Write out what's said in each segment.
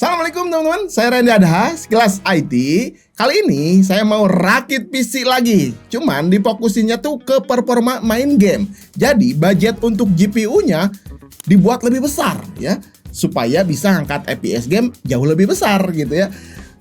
Assalamualaikum teman-teman, saya Randy Adha, Sekilas IT. Kali ini saya mau rakit PC lagi. Cuman difokusinnya tuh ke performa main game. Jadi budget untuk GPU-nya dibuat lebih besar ya, supaya bisa angkat FPS game jauh lebih besar gitu ya.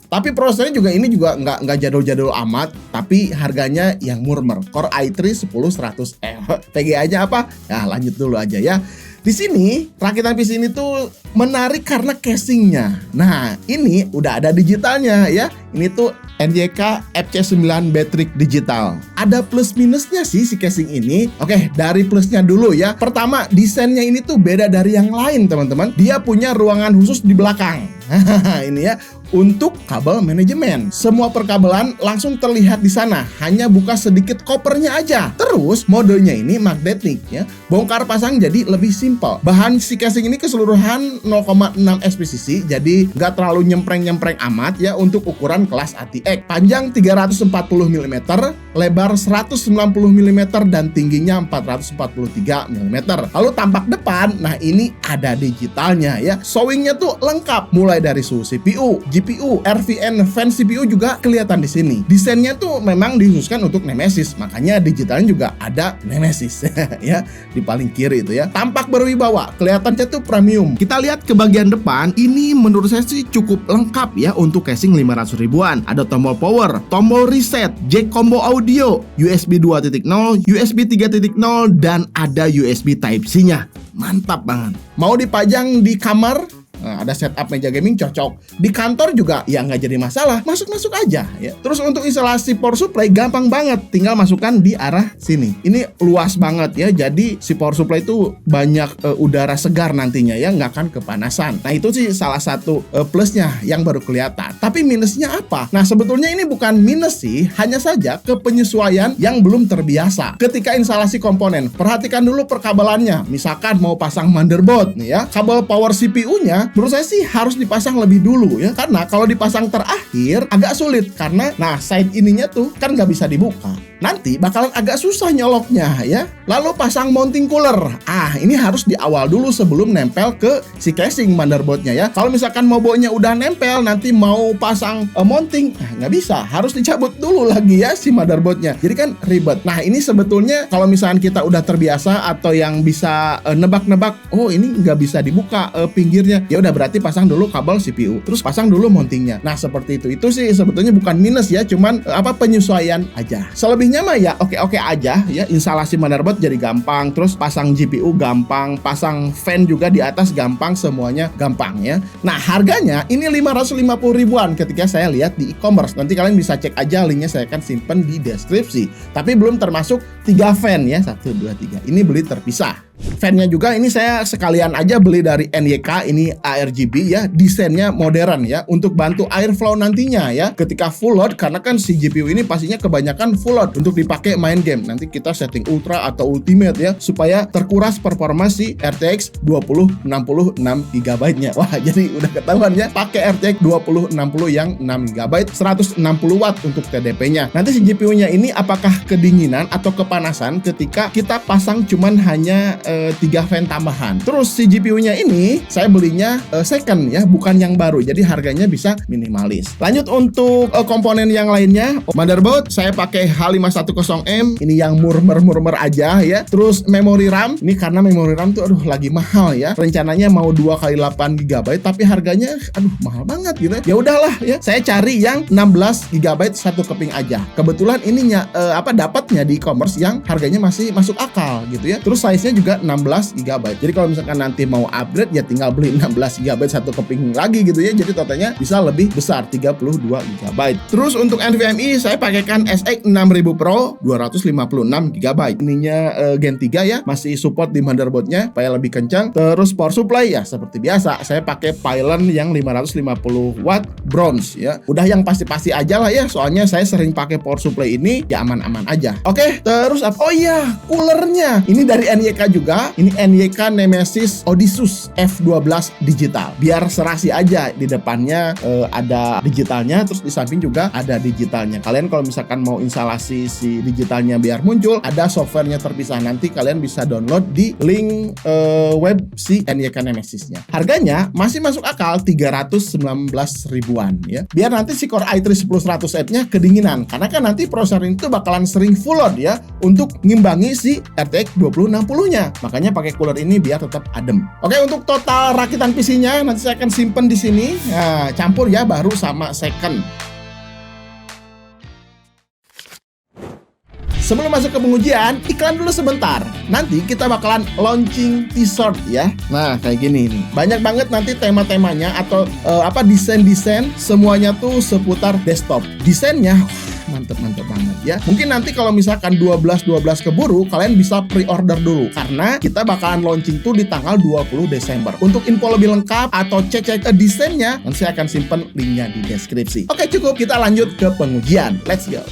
Tapi prosesnya juga ini juga nggak jadul-jadul amat, tapi harganya yang murmer. Core i3 10100F. PGA-nya apa? Ya lanjut dulu aja ya. Di sini rakitan PC ini tuh menarik karena casingnya. Nah ini udah ada digitalnya ya. Ini tuh NYK FC9 Batric Digital. Ada plus minusnya sih si casing ini. Oke, dari plusnya dulu ya. Pertama, desainnya ini tuh beda dari yang lain teman-teman. Dia punya ruangan khusus di belakang. Ini ya, untuk kabel manajemen. Semua perkabelan langsung terlihat di sana. Hanya buka sedikit kopernya aja. Terus modenya ini magnetik ya. Bongkar pasang jadi lebih simpel. Bahan si casing ini keseluruhan 0,6 SPCC. Jadi nggak terlalu nyempreng-nyempreng amat ya untuk ukuran kelas ATX. Panjang 340 mm, lebar 190 mm dan tingginya 443 mm. Lalu tampak depan, nah ini ada digitalnya ya. Showingnya tuh lengkap, mulai dari suhu CPU, GPU, RVN, fan CPU juga kelihatan di sini. Desainnya tuh memang dikhususkan untuk Nemesis, makanya digitalnya juga ada Nemesis ya di paling kiri itu ya. Tampak berwibawa, kelihatannya tuh premium. Kita lihat ke bagian depan, ini menurut saya sih cukup lengkap ya untuk casing 500 ribuan. Ada tombol power, tombol reset, jack combo audio, USB 2.0, USB 3.0 dan ada USB Type-C-nya. Mantap banget. Mau dipajang di kamar, nah, ada setup meja gaming cocok. Di kantor juga ya nggak jadi masalah, masuk-masuk aja ya. Terus untuk instalasi power supply gampang banget, tinggal masukkan di arah sini. Ini luas banget ya, jadi si power supply itu banyak udara segar nantinya ya, nggak akan kepanasan. Nah itu sih salah satu plusnya yang baru kelihatan. Tapi minusnya apa? Nah sebetulnya ini bukan minus sih, hanya saja kepenyesuaian yang belum terbiasa. Ketika instalasi komponen, perhatikan dulu perkabelannya. Misalkan mau pasang motherboard nih ya, kabel power CPU-nya menurut saya sih harus dipasang lebih dulu ya, karena kalau dipasang terakhir agak sulit karena nah side ininya tuh kan nggak bisa dibuka, nanti bakalan agak susah nyoloknya ya. Lalu pasang mounting cooler, ini harus di awal dulu sebelum nempel ke si casing motherboardnya ya. Kalau misalkan mobile-nya udah nempel, nanti mau pasang mounting nggak bisa, harus dicabut dulu lagi ya si motherboardnya, jadi kan ribet. Nah ini sebetulnya kalau misalkan kita udah terbiasa atau yang bisa nebak-nebak, oh ini nggak bisa dibuka pinggirnya, ya udah berarti pasang dulu kabel CPU, terus pasang dulu mountingnya. Nah seperti itu sih sebetulnya bukan minus ya, cuman penyesuaian aja. Selebihnya mah ya oke-oke aja ya. Instalasi motherboard jadi gampang, terus pasang GPU gampang, pasang fan juga di atas gampang, semuanya gampang ya. Nah harganya ini 550 ribuan ketika saya lihat di e-commerce. Nanti kalian bisa cek aja, linknya saya akan simpen di deskripsi. Tapi belum termasuk 3 fan ya, 1, 2, 3. Ini beli terpisah. Fan-nya juga ini saya sekalian aja beli dari NYK, ini ARGB ya, desainnya modern ya, untuk bantu airflow nantinya ya ketika full load, karena kan si GPU ini pastinya kebanyakan full load untuk dipakai main game. Nanti kita setting ultra atau ultimate ya, supaya terkuras performa si RTX 2060 6GB nya. Wah jadi udah ketahuan ya, pakai RTX 2060 yang 6GB 160 watt untuk TDP-nya. Nanti si GPU-nya ini apakah kedinginan atau kepanasan ketika kita pasang cuman hanya 3 fan tambahan. Terus si GPU-nya ini saya belinya second ya, bukan yang baru, jadi harganya bisa minimalis. Lanjut untuk komponen yang lainnya. Motherboard saya pakai H510M, ini yang murmer aja ya. Terus memori RAM, ini karena memori RAM tuh lagi mahal ya. Rencananya mau 2x8GB, tapi harganya mahal banget gitu. Ya udahlah ya, saya cari yang 16GB satu keping aja. Kebetulan ininya dapatnya di e-commerce yang harganya masih masuk akal gitu ya. Terus size-nya juga 16GB. Jadi kalau misalkan nanti mau upgrade ya tinggal beli 16GB satu keping lagi gitu ya. Jadi totalnya bisa lebih besar, 32GB. Terus untuk NVMe saya pakaikan SX 6000 Pro 256GB. Ininya Gen 3 ya, masih support di motherboardnya supaya lebih kencang. Terus power supply ya seperti biasa, saya pakai Pylon yang 550 watt bronze ya. Udah yang pasti-pasti aja lah ya, soalnya saya sering pakai power supply ini ya, aman-aman aja. Oke, terus oh iya, coolernya ini dari NYK juga juga ini NYK Nemesis Odysseus F12 digital. Biar serasi aja, di depannya ada digitalnya, terus di samping juga ada digitalnya. Kalian kalau misalkan mau instalasi si digitalnya biar muncul, ada softwarenya terpisah. Nanti kalian bisa download di link web si NYK Nemesisnya. Harganya masih masuk akal, 319 ribuan ya. Biar nanti si Core i3 10100F-nya kedinginan, karena kan nanti prosesor itu bakalan sering full load ya untuk ngimbangi si RTX 2060-nya. Makanya pakai cooler ini biar tetap adem. Oke, untuk total rakitan PC-nya nanti saya akan simpen di sini. Nah, campur ya baru sama second. Sebelum masuk ke pengujian, iklan dulu sebentar. Nanti kita bakalan launching t-shirt ya. Nah, kayak gini nih. Banyak banget nanti tema-temanya atau desain-desain semuanya tuh seputar desktop. Desainnya mantep banget ya. Mungkin nanti kalau misalkan 12 keburu, kalian bisa pre-order dulu karena kita bakalan launching tuh di tanggal 20 Desember. Untuk info lebih lengkap atau cek desainnya, nanti saya akan simpen linknya di deskripsi. Oke, cukup, kita lanjut ke pengujian. Let's go.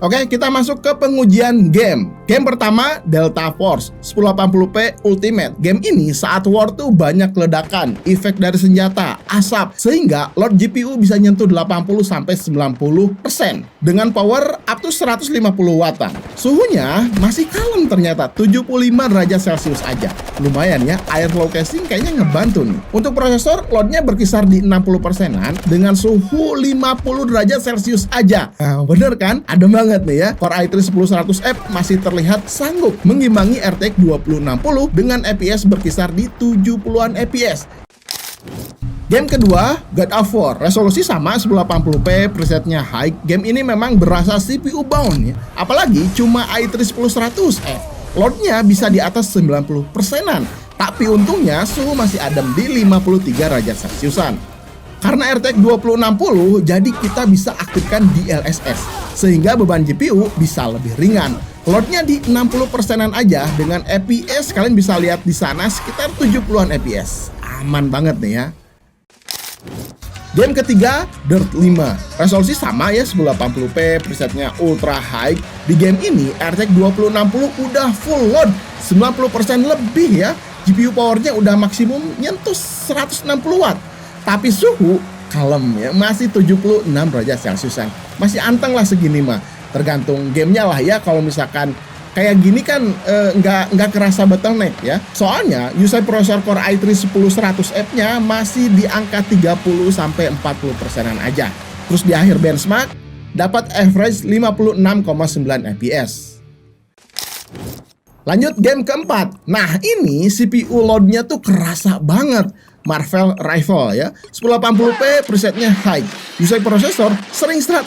Oke, kita masuk ke pengujian game. Game pertama, Delta Force 1080p Ultimate. Game ini saat war tuh banyak ledakan, efek dari senjata, asap, sehingga load GPU bisa nyentuh 80-90% dengan power up to 150 wattan. Suhunya masih kalem ternyata, 75 derajat Celcius aja. Lumayan ya, air flow casing kayaknya ngebantu nih. Untuk prosesor, loadnya berkisar di 60%-an dengan suhu 50 derajat Celcius aja. Nah, bener kan? Adem banget nih ya. Core i3 10100F masih terlihat sanggup mengimbangi RTX 2060 dengan FPS berkisar di 70-an FPS. Game kedua, God of War. Resolusi sama 1080p, presetnya high. Game ini memang berasa CPU bound ya. Apalagi cuma i3 10100F. Loadnya bisa di atas 90%-an. Tapi untungnya suhu masih adem di 53 derajat Celciusan. Karena RTX 2060, jadi kita bisa aktifkan DLSS, sehingga beban GPU bisa lebih ringan. Loadnya di 60%-an aja, dengan FPS kalian bisa lihat di sana sekitar 70-an FPS. Aman banget nih ya. Game ketiga, Dirt 5. Resolusi sama ya, 1080p, presetnya ultra high. Di game ini, RTX 2060 udah full load, 90% lebih ya. GPU powernya udah maksimum nyentuh 160 watt. Tapi suhu kalem ya, masih 76 derajat Celciusan. Masih anteng lah segini mah. Tergantung gamenya lah ya. Kalau misalkan kayak gini kan nggak kerasa bottleneck ya. Soalnya usage prosesor Core i3 10100F-nya masih di angka 30-40%-an aja. Terus di akhir benchmark dapat average 56,9 FPS. Lanjut game keempat. Nah, ini CPU loadnya tuh kerasa banget. Marvel Rifle ya, 1080p, presetnya high. Usage prosesor sering 100%.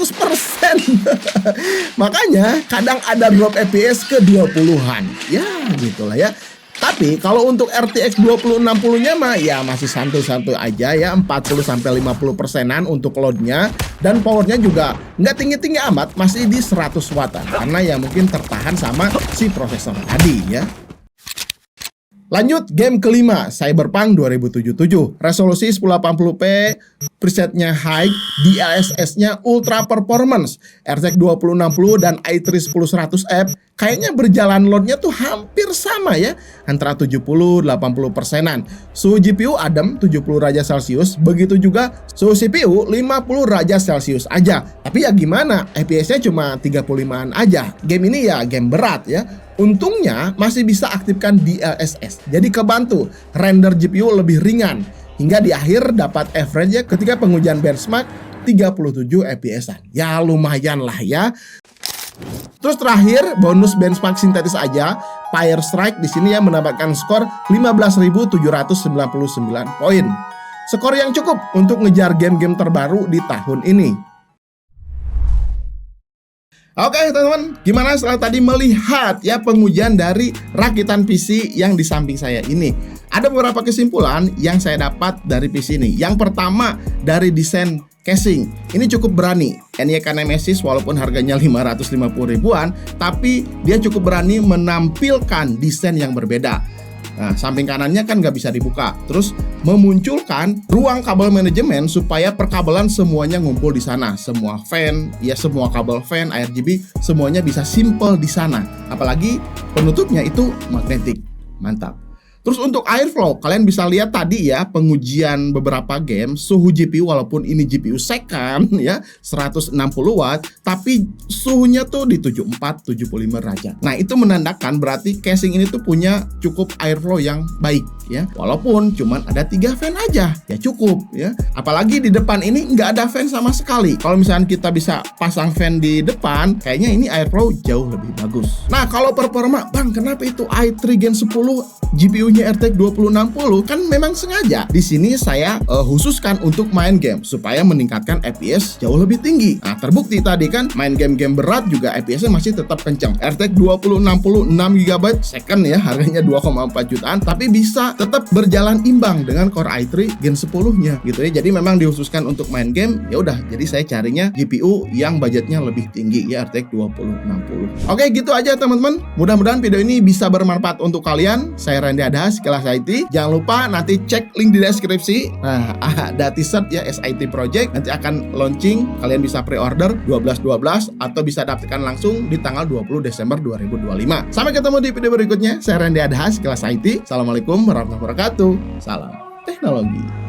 Makanya kadang ada drop FPS ke 20-an. Ya, gitulah ya. Tapi kalau untuk RTX 2060-nya mah ya masih santuy-santuy aja ya, 40-50%-an untuk loadnya. Dan powernya juga nggak tinggi-tinggi amat, masih di 100 wattan. Karena ya mungkin tertahan sama si prosesor tadi ya. Lanjut game kelima, Cyberpunk 2077. Resolusi 1080p, presetnya high, DLSS-nya ultra performance, RTX 2060 dan i3 10100F kayaknya berjalan loadnya tuh hampir sama ya, antara 70-80%-an. Suhu GPU adem 70 derajat Celcius, begitu juga suhu CPU 50 derajat Celcius aja. Tapi ya gimana, FPS-nya cuma 35-an aja. Game ini ya game berat ya. Untungnya masih bisa aktifkan DLSS, jadi kebantu render GPU lebih ringan. Hingga di akhir dapat average ketika pengujian benchmark 37 FPS-an. Ya lumayan lah ya. Terus terakhir bonus benchmark sintetis aja, Fire Strike di sini ya mendapatkan skor 15.799 poin. Skor yang cukup untuk ngejar game-game terbaru di tahun ini. Oke teman-teman, gimana setelah tadi melihat ya pengujian dari rakitan PC yang di samping saya ini? Ada beberapa kesimpulan yang saya dapat dari PC ini. Yang pertama, dari desain casing. Ini cukup berani. NYK Nemesis walaupun harganya 550 ribuan, tapi dia cukup berani menampilkan desain yang berbeda. Nah, samping kanannya kan nggak bisa dibuka. Terus memunculkan ruang kabel manajemen supaya perkabelan semuanya ngumpul di sana. Semua fan, ya semua kabel fan, RGB, semuanya bisa simple di sana. Apalagi penutupnya itu magnetik. Mantap. Terus untuk airflow, kalian bisa lihat tadi ya pengujian beberapa game suhu GPU, walaupun ini GPU second ya 160 watt, tapi suhunya tuh di 74-75 derajat. Nah, itu menandakan berarti casing ini tuh punya cukup airflow yang baik ya. Walaupun cuman ada 3 fan aja, ya cukup ya. Apalagi di depan ini nggak ada fan sama sekali. Kalau misalnya kita bisa pasang fan di depan, kayaknya ini airflow jauh lebih bagus. Nah, kalau performa, Bang, kenapa itu i3 Gen 10 GPU-nya RTX 2060? Kan memang sengaja di sini saya khususkan untuk main game supaya meningkatkan FPS jauh lebih tinggi. Nah, terbukti tadi kan main game-game berat juga FPS-nya masih tetap kencang. RTX 2060 6GB second ya, harganya 2,4 jutaan, tapi bisa tetap berjalan imbang dengan Core i3 Gen 10-nya gitu ya. Jadi memang dikhususkan untuk main game. Ya udah, jadi saya carinya GPU yang budgetnya lebih tinggi ya, RTX 2060. Oke, gitu aja teman-teman. Mudah-mudahan video ini bisa bermanfaat untuk kalian. Saya Randy Adhas, Kelas IT. Jangan lupa nanti cek link di deskripsi. Nah, ada t-shirt ya SIT Project. Nanti akan launching. Kalian bisa pre-order 12/12 atau bisa dapatkan langsung di tanggal 20 Desember 2025. Sampai ketemu di video berikutnya. Saya Randy Adhas, Kelas IT. Assalamualaikum warahmatullahi wabarakatuh. Salam teknologi.